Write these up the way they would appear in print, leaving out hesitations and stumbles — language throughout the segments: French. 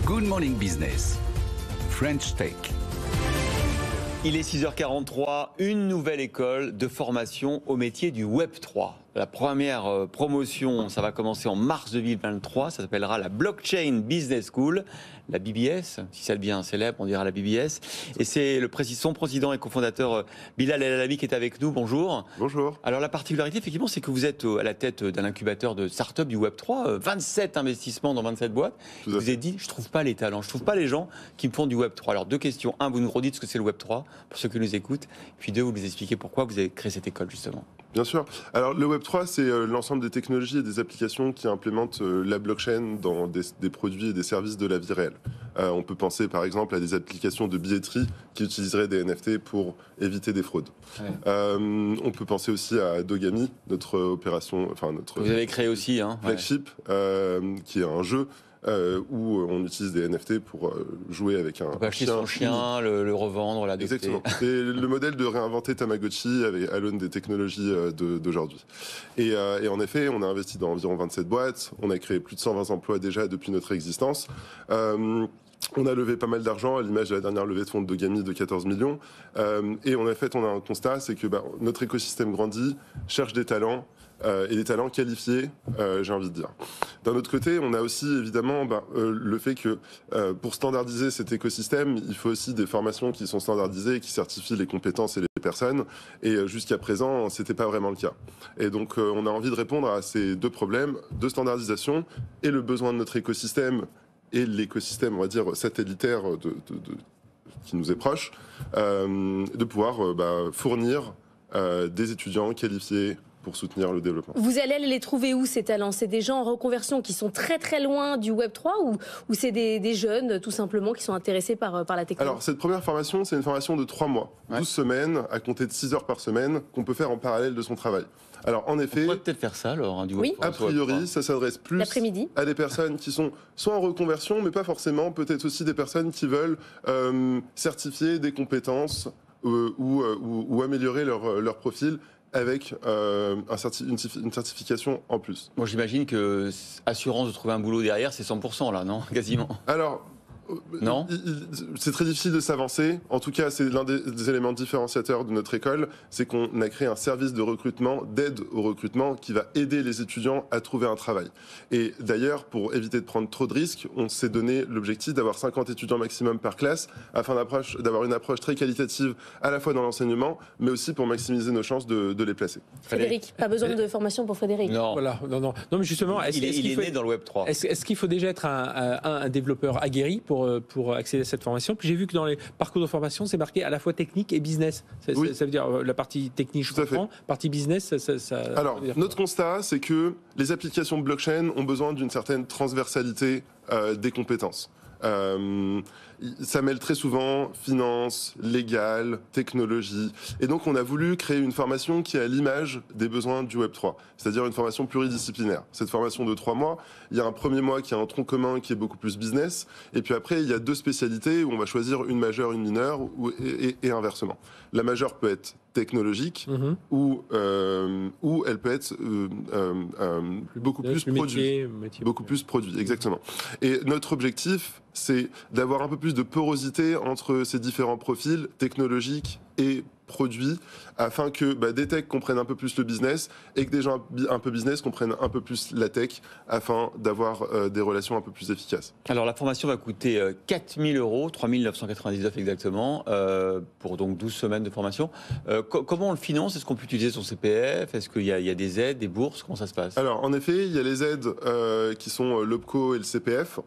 Good Morning Business, French Tech. Il est 6h43, une nouvelle école de formation au métier du Web3. La première promotion, ça va commencer en mars 2023, ça s'appellera la Blockchain Business School, la BBS, si ça devient célèbre, on dira la BBS. Et c'est son président et cofondateur Bilal El Alami qui est avec nous, bonjour. Bonjour. Alors la particularité, effectivement, c'est que vous êtes à la tête d'un incubateur de start-up du Web3, 27 investissements dans 27 boîtes. Vous avez dit, je ne trouve pas les talents, je ne trouve pas les gens qui me font du Web3. Alors deux questions. Un, vous nous redites ce que c'est le Web3, pour ceux qui nous écoutent. Puis deux, vous nous expliquez pourquoi vous avez créé cette école, justement. Bien sûr. Alors le Web3, c'est l'ensemble des technologies et des applications qui implémentent la blockchain dans des produits et des services de la vie réelle. On peut penser par exemple à des applications de billetterie qui utiliseraient des NFT pour éviter des fraudes. Ouais. On peut penser aussi à Dogami, notre opération, enfin notre... Vous avez créé aussi, flagship, qui est un jeu où on utilise des NFT pour jouer avec un chien. On peut acheter son chien, le revendre, l'adopter. Exactement. C'est le modèle de réinventer Tamagotchi à l'aune des technologies d'aujourd'hui. Et en effet, on a investi dans environ 27 boîtes, on a créé plus de 120 emplois déjà depuis notre existence. On a levé pas mal d'argent, à l'image de la dernière levée de fonds de Dogami de 14 millions. Et en fait, on a un constat, c'est que notre écosystème grandit, cherche des talents, et des talents qualifiés, j'ai envie de dire. D'un autre côté, on a aussi évidemment le fait que pour standardiser cet écosystème, il faut aussi des formations qui sont standardisées et qui certifient les compétences et les personnes. Et jusqu'à présent, c'était pas vraiment le cas. Et donc, on a envie de répondre à ces deux problèmes de standardisation et le besoin de notre écosystème et l'écosystème, on va dire, satellitaire qui nous est proche, de pouvoir fournir des étudiants qualifiés pour soutenir le développement. Vous allez les trouver où, ces talents? C'est des gens en reconversion qui sont très très loin du Web3 ou c'est des jeunes tout simplement qui sont intéressés par la technologie? Alors cette première formation, c'est une formation de 3 mois, 12 semaines à compter de 6 heures par semaine qu'on peut faire en parallèle de son travail. Alors en effet... On pourrait peut-être faire ça alors, du Web3. Oui. A priori, ça s'adresse plus à des personnes qui sont soit en reconversion, mais pas forcément, peut-être aussi des personnes qui veulent certifier des compétences ou améliorer leur profil avec une certification en plus. Moi, j'imagine que assurance de trouver un boulot derrière, c'est 100% là, non? Quasiment. Alors, non, c'est très difficile de s'avancer. En tout cas, c'est l'un des éléments différenciateurs de notre école, c'est qu'on a créé un service de recrutement, d'aide au recrutement, qui va aider les étudiants à trouver un travail. Et d'ailleurs, pour éviter de prendre trop de risques, on s'est donné l'objectif d'avoir 50 étudiants maximum par classe, afin d'avoir une approche très qualitative à la fois dans l'enseignement, mais aussi pour maximiser nos chances de les placer. Frédéric, pas besoin de formation pour Frédéric. Non, voilà, non, mais justement, il est né dans le Web3. Est-ce qu'il faut déjà être un développeur aguerri pour accéder à cette formation? Puis j'ai vu que dans les parcours de formation, c'est marqué à la fois technique et business. Oui. Ça veut dire la partie technique, je comprends. Partie business, ça Alors, notre constat, c'est que les applications blockchain ont besoin d'une certaine transversalité des compétences. Ça mêle très souvent finance, légal, technologie. Et donc, on a voulu créer une formation qui est à l'image des besoins du Web3, c'est-à-dire une formation pluridisciplinaire. Cette formation de 3 mois, il y a un premier mois qui a un tronc commun qui est beaucoup plus business. Et puis après, il y a 2 spécialités où on va choisir une majeure, une mineure et inversement. La majeure peut être technologique ou elle peut être beaucoup plus produit. Beaucoup plus produit, exactement. Et notre objectif, c'est d'avoir un peu plus de porosité entre ces différents profils technologiques et produits, afin que des techs comprennent un peu plus le business et que des gens un peu business comprennent un peu plus la tech, afin d'avoir des relations un peu plus efficaces. Alors la formation va coûter 4 000 €, 3 999 exactement, pour donc 12 semaines de formation. Comment on le finance? Est-ce qu'on peut utiliser son CPF? Est-ce qu'il y a des aides, des bourses? Comment ça se passe? Alors en effet, il y a les aides qui sont l'OPCO et le CPF.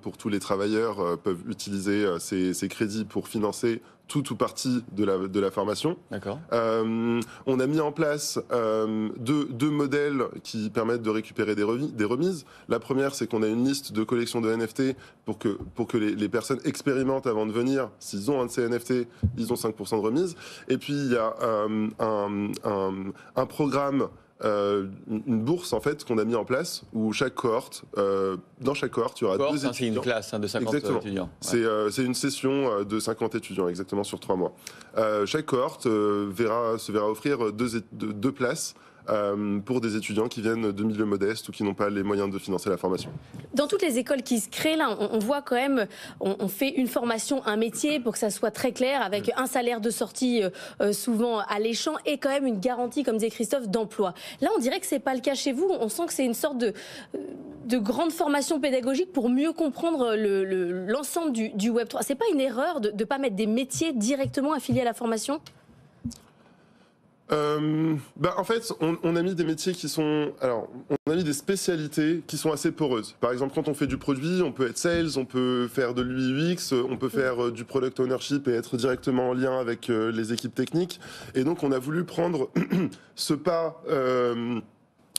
Pour tous les travailleurs peuvent utiliser ces crédits pour financer tout ou partie de la formation. D'accord. On a mis en place deux modèles qui permettent de récupérer des remises. La première, c'est qu'on a une liste de collections de NFT pour que les personnes expérimentent avant de venir. S'ils ont un de ces NFT, ils ont 5% de remise. Et puis, il y a un programme, une bourse en fait qu'on a mis en place où chaque cohorte, dans chaque cohorte, il y aura 2 étudiants. C'est une classe de 50 étudiants. Ouais. C'est une session de 50 étudiants exactement sur 3 mois. Chaque cohorte se verra offrir 2 places pour des étudiants qui viennent de milieux modestes ou qui n'ont pas les moyens de financer la formation. Dans toutes les écoles qui se créent, là, on voit quand même, on fait une formation, un métier pour que ça soit très clair, avec un salaire de sortie souvent alléchant et quand même une garantie, comme disait Christophe, d'emploi. Là, on dirait que c'est pas le cas chez vous. On sent que c'est une sorte de grande formation pédagogique pour mieux comprendre l'ensemble du Web3. C'est pas une erreur de ne pas mettre des métiers directement affiliés à la formation ? En fait, on a mis des métiers qui sont... Alors, on a mis des spécialités qui sont assez poreuses. Par exemple, quand on fait du produit, on peut être sales, on peut faire de l'UX, on peut faire du product ownership et être directement en lien avec les équipes techniques. Et donc, on a voulu prendre ce pas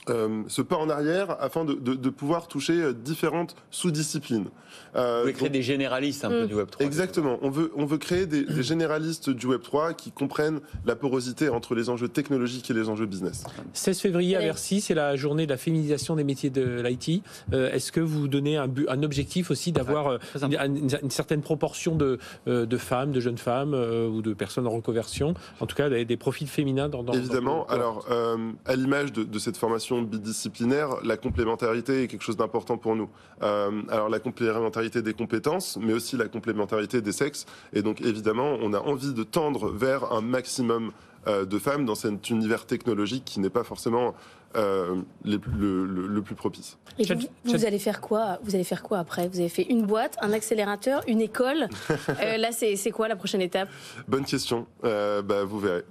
en arrière afin de pouvoir toucher différentes sous-disciplines. Vous voulez créer des généralistes un peu du Web3. Exactement. On veut créer des généralistes du Web3 qui comprennent la porosité entre les enjeux technologiques et les enjeux business. 16 février à Bercy, c'est la journée de la féminisation des métiers de l'IT. Est-ce que vous donnez un objectif aussi d'avoir une certaine proportion de femmes, de jeunes femmes ou de personnes en reconversion, en tout cas des profils féminins dans Évidemment. Alors, à l'image de cette formation bidisciplinaire, la complémentarité est quelque chose d'important pour nous. Alors, la complémentarité des compétences, mais aussi la complémentarité des sexes. Et donc, évidemment, on a envie de tendre vers un maximum de femmes dans cet univers technologique qui n'est pas forcément le plus propice. Et vous allez faire quoi ? Vous allez faire quoi après ? Vous avez fait une boîte, un accélérateur, une école. Là, c'est quoi la prochaine étape ? Bonne question. Vous verrez.